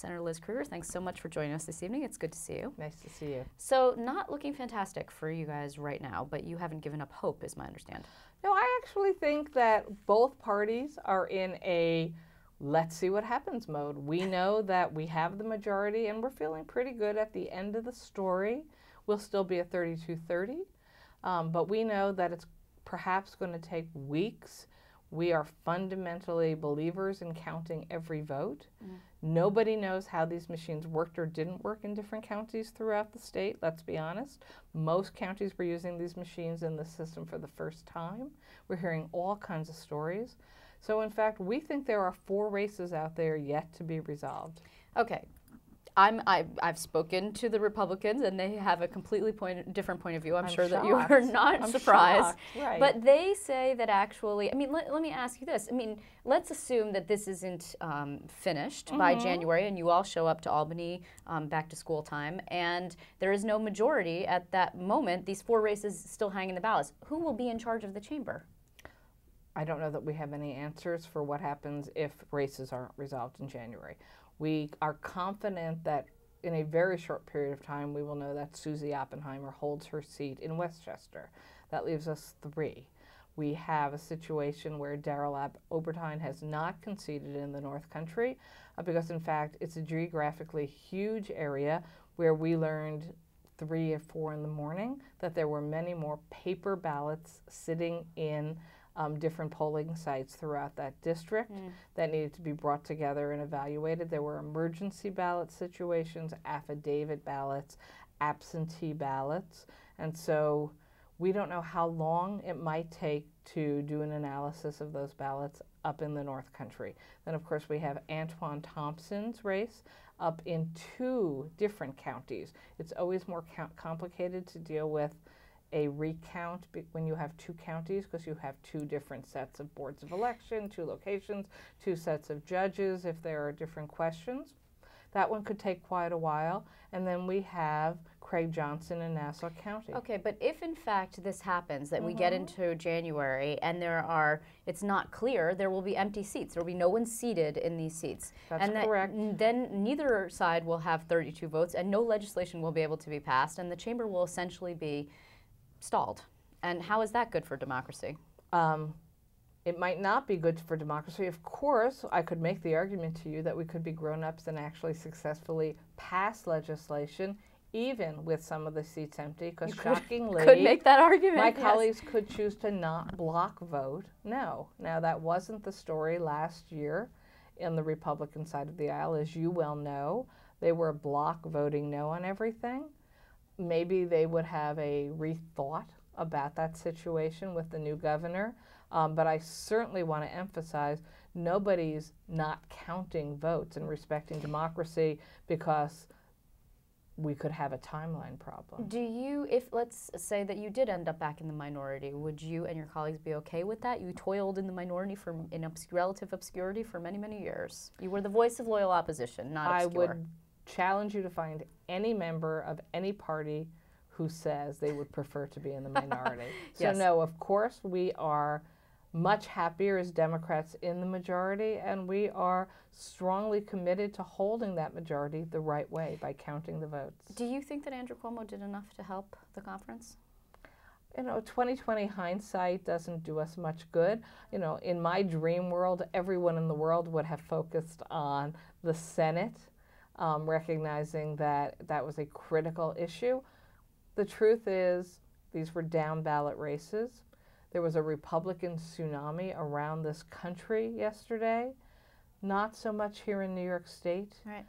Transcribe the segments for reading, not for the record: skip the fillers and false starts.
Senator Liz Krueger, thanks so much for joining us this evening. It's good to see you. Nice to see you. So, not looking fantastic for you guys right now, but you haven't given up hope, is my understanding. No, I actually think that both parties are in a let's see what happens mode. We know that we have the majority and we're feeling pretty good at the end of the story. We'll still be at 32-30, but we know that it's perhaps going to take weeks. We are fundamentally believers in counting every vote. Nobody knows how these machines worked or didn't work in different counties throughout the state, let's be honest. Most counties were using these machines in the system for the first time. We're hearing all kinds of stories. So in fact, we think there are 4 races out there yet to be resolved. Okay. I've spoken to the Republicans, and they have a completely different point of view. I'm sure that you are not surprised. Right. But they say that actually, I mean, let me ask you this. I mean, let's assume that this isn't finished by January, and you all show up to Albany back to school time, and there is no majority at that moment. These 4 races still hang in the balance. Who will be in charge of the chamber? I don't know that we have any answers for what happens if races aren't resolved in January. We are confident that in a very short period of time, we will know that Susie Oppenheimer holds her seat in Westchester. That leaves us 3. We have a situation where Darrell Obertine has not conceded in the North Country because, in fact, it's a geographically huge area where we learned 3 or 4 in the morning that there were many more paper ballots sitting in different polling sites throughout that district that needed to be brought together and evaluated. There were emergency ballot situations, affidavit ballots, absentee ballots, and so we don't know how long it might take to do an analysis of those ballots up in the North Country. Then, of course, we have Antoine Thompson's race up in 2 different counties. It's always more complicated to deal with a recount when you have 2 counties because you have 2 different sets of boards of election, 2 locations, 2 sets of judges if there are different questions. That one could take quite a while. And then we have Craig Johnson in Nassau County. Okay, but if in fact this happens, that we get into January and it's not clear, there will be empty seats. There will be no one seated in these seats. That's correct. Then neither side will have 32 votes and no legislation will be able to be passed, and the chamber will essentially be stalled. And how is that good for democracy? It might not be good for democracy. Of course, I could make the argument to you that we could be grown-ups and actually successfully pass legislation, even with some of the seats empty, because shockingly, could make that argument. My colleagues could choose to not block vote. No. Now, that wasn't the story last year in the Republican side of the aisle. As you well know, they were block voting no on everything. Maybe they would have a rethought about that situation with the new governor. But I certainly want to emphasize nobody's not counting votes and respecting democracy because we could have a timeline problem. Do you, if let's say that you did end up back in the minority, would you and your colleagues be okay with that? You toiled in the minority in relative obscurity for many, many years. You were the voice of loyal opposition, not obscure. I would challenge you to find any member of any party who says they would prefer to be in the minority. So no, of course, we are much happier as Democrats in the majority, and we are strongly committed to holding that majority the right way by counting the votes. Do you think that Andrew Cuomo did enough to help the conference? You know, 2020 hindsight doesn't do us much good. You know, in my dream world, everyone in the world would have focused on the Senate, recognizing that that was a critical issue. The truth is, these were down ballot races. There was a Republican tsunami around this country yesterday, not so much here in New York State. Right.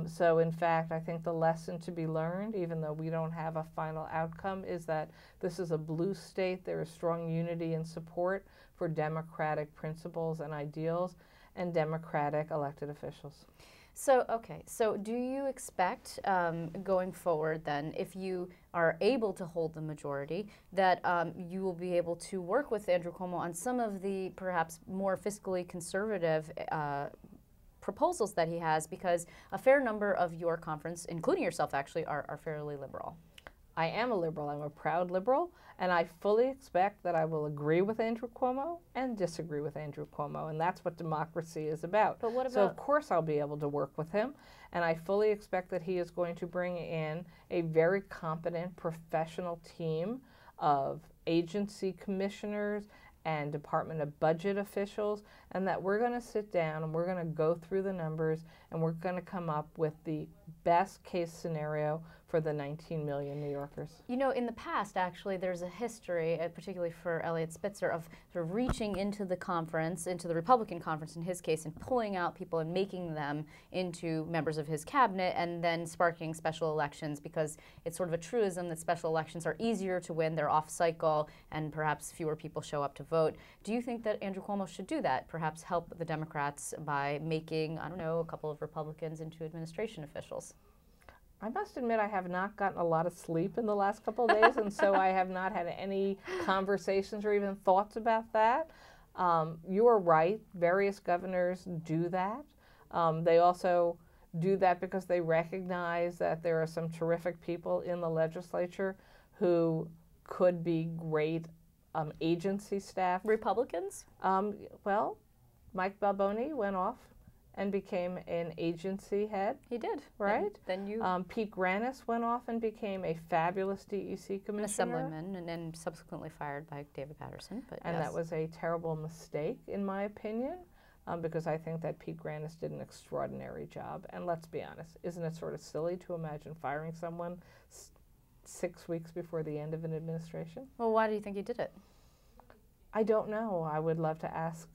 So in fact, I think the lesson to be learned, even though we don't have a final outcome, is that this is a blue state. There is strong unity and support for democratic principles and ideals and democratic elected officials. So, okay, so do you expect going forward then, if you are able to hold the majority, that you will be able to work with Andrew Cuomo on some of the perhaps more fiscally conservative proposals that he has, because a fair number of your conference, including yourself actually, are fairly liberal? I am a liberal. I'm a proud liberal, and I fully expect that I will agree with Andrew Cuomo and disagree with Andrew Cuomo, and that's what democracy is about. But what So about, of course I'll be able to work with him, and I fully expect that he is going to bring in a very competent professional team of agency commissioners and Department of Budget officials, and that we're going to sit down and we're going to go through the numbers and we're going to come up with the best case scenario for the 19 million New Yorkers. you know, in the past, actually, there's a history, particularly for Eliot Spitzer, of sort of reaching into the conference, into the Republican conference in his case, and pulling out people and making them into members of his cabinet, and then sparking special elections, because it's sort of a truism that special elections are easier to win, they're off cycle, and perhaps fewer people show up to vote. Do you think that Andrew Cuomo should do that, perhaps help the Democrats by making, I don't know, a couple of Republicans into administration officials? I must admit I have not gotten a lot of sleep in the last couple of days, and so I have not had any conversations or even thoughts about that. You are right. Various governors do that. They also do that because they recognize that there are some terrific people in the legislature who could be great agency staff. Republicans? Well, Mike Balboni went off and became an agency head. He did. Right? Then you... Pete Granis went off and became a fabulous DEC commissioner. An assemblyman, and then subsequently fired by David Patterson. But and yes. That was a terrible mistake, in my opinion, because I think that Pete Granis did an extraordinary job. And let's be honest, isn't it sort of silly to imagine firing someone 6 weeks before the end of an administration? Well, why do you think he did it? I don't know. I would love to ask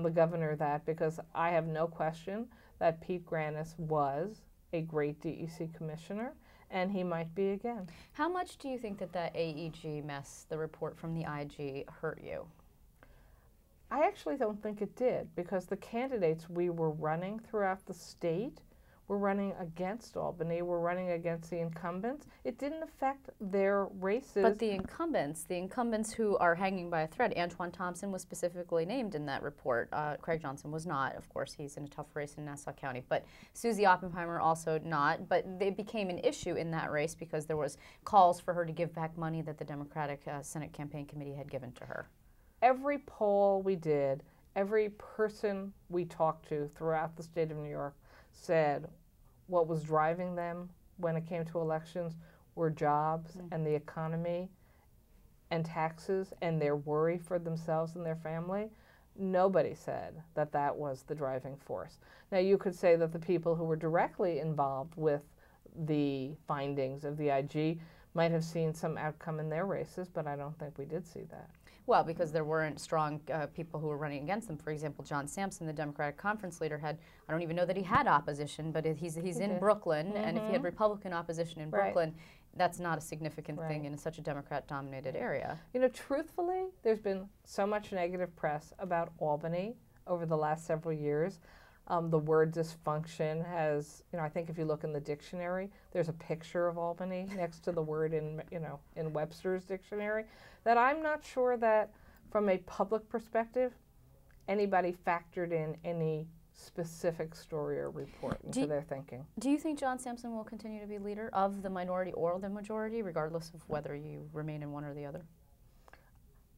the governor that, because I have no question that Pete Granis was a great DEC commissioner, and he might be again. How much do you think that that AEG mess, the report from the IG, hurt you? I actually don't think it did, because the candidates we were running throughout the state were running against Albany, were running against the incumbents. It didn't affect their races. But the incumbents who are hanging by a thread, Antoine Thompson was specifically named in that report. Craig Johnson was not. Of course, he's in a tough race in Nassau County. But Susie Oppenheimer also not. But it became an issue in that race because there was calls for her to give back money that the Democratic Senate Campaign Committee had given to her. Every poll we did, every person we talked to throughout the state of New York said what was driving them when it came to elections were jobs and the economy and taxes and their worry for themselves and their family. Nobody said that that was the driving force. Now, you could say that the people who were directly involved with the findings of the IG might have seen some outcome in their races, but I don't think we did see that. Well, because there weren't strong people who were running against them. For example, John Sampson, the Democratic conference leader, had, I don't even know that he had opposition, but he's in Brooklyn, and if he had Republican opposition in Brooklyn, that's not a significant thing in such a Democrat-dominated area. You know, truthfully, there's been so much negative press about Albany over the last several years. The word dysfunction has, you know, I think if you look in the dictionary, there's a picture of Albany next to the word in Webster's dictionary, that I'm not sure that from a public perspective, anybody factored in any specific story or report into their thinking. Do you think John Sampson will continue to be leader of the minority or the majority, regardless of whether you remain in one or the other?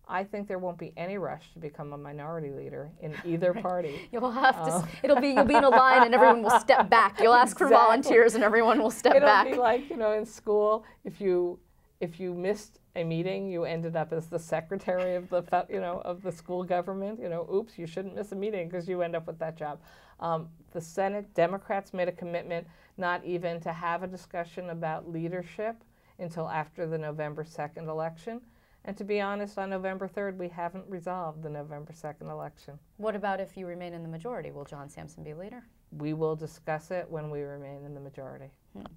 I think there won't be any rush to become a minority leader in either party. You'll have to. You'll be in a line, and everyone will step back. You'll ask for volunteers, and everyone will step back. It'll be like, in school, if you missed a meeting, you ended up as the secretary of the of the school government. Oops, you shouldn't miss a meeting because you end up with that job. The Senate Democrats made a commitment not even to have a discussion about leadership until after the November 2nd election. And to be honest, on November 3rd, we haven't resolved the November 2nd election. What about if you remain in the majority? Will John Sampson be leader? We will discuss it when we remain in the majority.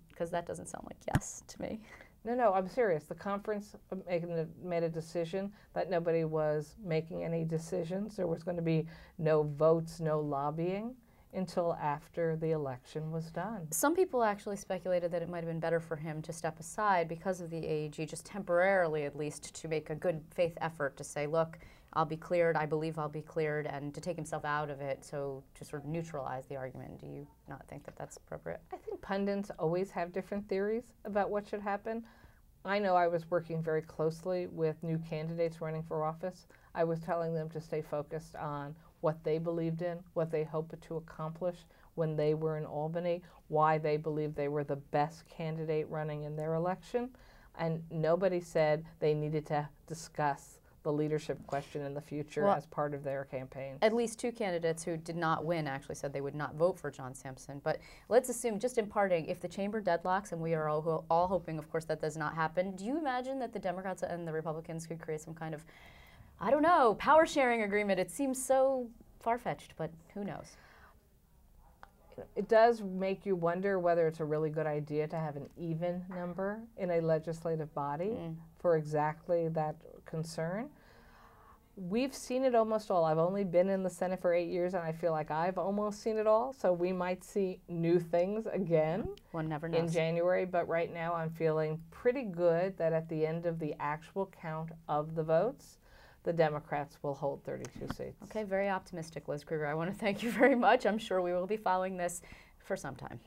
Because that doesn't sound like yes to me. No, I'm serious. The conference made a decision that nobody was making any decisions. There was going to be no votes, no lobbying until after the election was done. Some people actually speculated that it might have been better for him to step aside because of the AG, just temporarily at least, to make a good faith effort to say, look, I'll be cleared, I believe I'll be cleared, and to take himself out of it, so to sort of neutralize the argument. Do you not think that that's appropriate? I think pundits always have different theories about what should happen. I know I was working very closely with new candidates running for office. I was telling them to stay focused on what they believed in, what they hoped to accomplish when they were in Albany, why they believed they were the best candidate running in their election. And nobody said they needed to discuss the leadership question in the future as part of their campaign. At least two candidates who did not win actually said they would not vote for John Sampson. But let's assume, just in parting, if the chamber deadlocks, and we are all hoping, of course, that does not happen, do you imagine that the Democrats and the Republicans could create some kind of, I don't know, power sharing agreement? It seems so far-fetched, but who knows? It does make you wonder whether it's a really good idea to have an even number in a legislative body for exactly that concern. We've seen it almost all. I've only been in the Senate for 8 years, and I feel like I've almost seen it all. So we might see new things again. One never knows. In January, but right now I'm feeling pretty good that at the end of the actual count of the votes, the Democrats will hold 32 seats. Okay, very optimistic, Liz Krueger. I want to thank you very much. I'm sure we will be following this for some time.